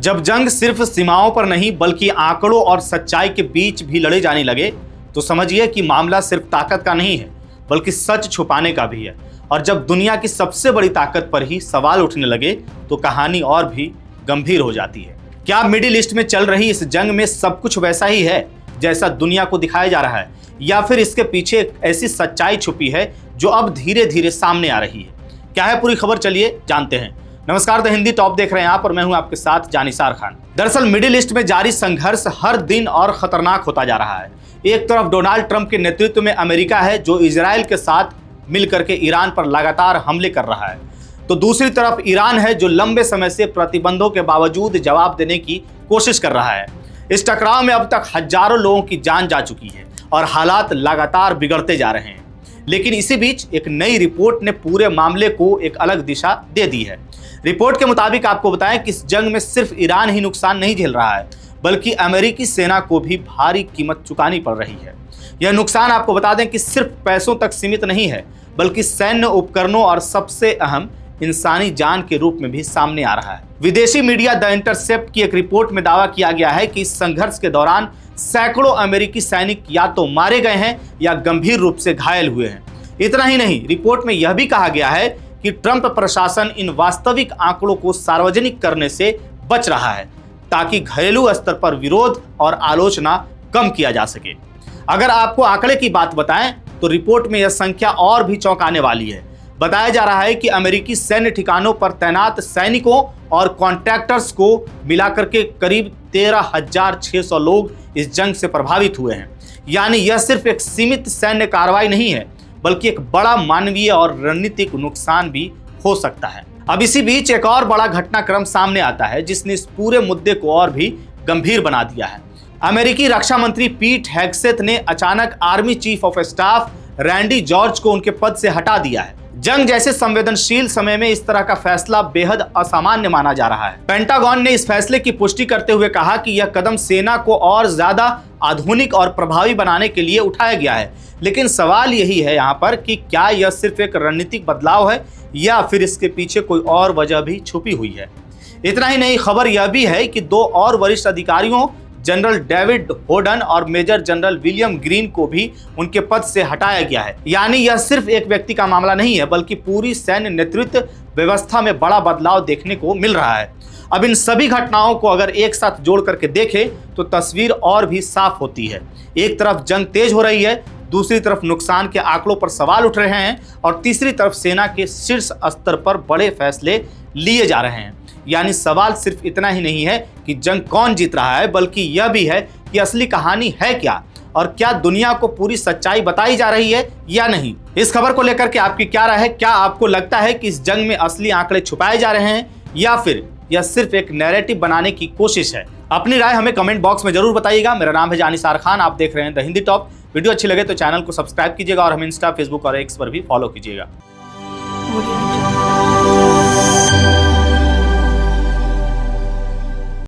जब जंग सिर्फ सीमाओं पर नहीं बल्कि आंकड़ों और सच्चाई के बीच भी लड़े जाने लगे तो समझिए कि मामला सिर्फ ताकत का नहीं है बल्कि सच छुपाने का भी है। और जब दुनिया की सबसे बड़ी ताकत पर ही सवाल उठने लगे तो कहानी और भी गंभीर हो जाती है। क्या मिडिल ईस्ट में चल रही इस जंग में सब कुछ वैसा ही है जैसा दुनिया को दिखाया जा रहा है, या फिर इसके पीछे एक ऐसी सच्चाई छुपी है जो अब धीरे धीरे सामने आ रही है? क्या है पूरी खबर, चलिए जानते हैं। नमस्कार, द हिंदी टॉप देख रहे हैं आप और मैं हूं आपके साथ जानिसार खान। दरअसल मिडिल ईस्ट में जारी संघर्ष हर दिन और खतरनाक होता जा रहा है। एक तरफ डोनाल्ड ट्रंप के नेतृत्व में अमेरिका है जो इजराइल के साथ मिलकर के ईरान पर लगातार हमले कर रहा है, तो दूसरी तरफ ईरान है जो लंबे समय से प्रतिबंधों के बावजूद जवाब देने की कोशिश कर रहा है। इस टकराव में अब तक हजारों लोगों की जान जा चुकी है और हालात लगातार बिगड़ते जा रहे हैं। लेकिन इसी बीच एक नई रिपोर्ट ने पूरे मामले को एक अलग दिशा दे दी है। रिपोर्ट के मुताबिक आपको बताएं कि इस जंग में सिर्फ ईरान ही नुकसान नहीं झेल रहा है बल्कि अमेरिकी सेना को भी भारी कीमत चुकानी पड़ रही है। यह नुकसान आपको बता दें कि सिर्फ पैसों तक सीमित नहीं है बल्कि सैन्य उपकरणों और सबसे अहम इंसानी जान के रूप में भी सामने आ रहा है। विदेशी मीडिया द इंटरसेप्ट की एक रिपोर्ट में दावा किया गया है कि इस संघर्ष के दौरान सैकड़ों अमेरिकी सैनिक या तो मारे गए हैं या गंभीर रूप से घायल हुए हैं। इतना ही नहीं, रिपोर्ट में यह भी कहा गया है कि ट्रंप प्रशासन इन वास्तविक आंकड़ों को सार्वजनिक करने से बच रहा है ताकि घरेलू स्तर पर विरोध और आलोचना कम किया जा सके। अगर आपको आंकड़े की बात बताएं तो रिपोर्ट में यह संख्या और भी चौंकाने वाली है। बताया जा रहा है कि अमेरिकी सैन्य ठिकानों पर तैनात सैनिकों और कॉन्ट्रैक्टर्स को मिलाकर के करीब 13,600 लोग इस जंग से प्रभावित हुए हैं। यानी यह सिर्फ एक सीमित सैन्य कार्रवाई नहीं है बल्कि एक बड़ा मानवीय और रणनीतिक नुकसान भी हो सकता है। अब इसी बीच एक और बड़ा घटनाक्रम सामने आता है जिसने इस पूरे मुद्दे को और भी गंभीर बना दिया है। अमेरिकी रक्षा मंत्री पीट हेग्सेथ ने अचानक army chief of staff Randy George को उनके पद से हटा दिया है। जंग जैसे संवेदनशील समय में इस तरह का फैसला बेहद असामान्य माना जा रहा है। पेंटागन ने इस फैसले की पुष्टि करते हुए कहा कि यह कदम सेना को और ज्यादा आधुनिक और प्रभावी बनाने के लिए उठाया गया है। लेकिन सवाल यही है यहाँ पर कि क्या यह सिर्फ एक रणनीतिक बदलाव है या फिर इसके पीछे कोई और वजह भी छुपी हुई है। इतना ही नहीं, खबर यह भी है कि दो और वरिष्ठ अधिकारियों जनरल डेविड होडन और मेजर जनरल विलियम ग्रीन को भी उनके पद से हटाया गया है। यानी यह सिर्फ एक व्यक्ति का मामला नहीं है बल्कि पूरी सैन्य नेतृत्व व्यवस्था में बड़ा बदलाव देखने को मिल रहा है। अब इन सभी घटनाओं को अगर एक साथ जोड़ करके देखें तो तस्वीर और भी साफ होती है। एक तरफ जंग तेज हो रही है, दूसरी तरफ नुकसान के आंकड़ों पर सवाल उठ रहे हैं और तीसरी तरफ सेना के शीर्ष स्तर पर बड़े फैसले लिए जा रहे हैं। यानी सवाल सिर्फ इतना ही नहीं है कि जंग कौन जीत रहा है बल्कि यह भी है कि असली कहानी है क्या और क्या दुनिया को पूरी सच्चाई बताई जा रही है या नहीं। इस खबर को लेकर के आपकी क्या राय है? क्या आपको लगता है कि इस जंग में असली आंकड़े छुपाए जा रहे हैं या फिर यह सिर्फ एक नैरेटिव बनाने की कोशिश है? अपनी राय हमें कमेंट बॉक्स में जरूर बताइएगा। मेरा नाम है जानिसार खान, आप देख रहे हैं द हिंदी टॉप। वीडियो अच्छी लगे तो चैनल को सब्सक्राइब कीजिएगा और हमें इंस्टा, फेसबुक और एक्स पर भी फॉलो कीजिएगा।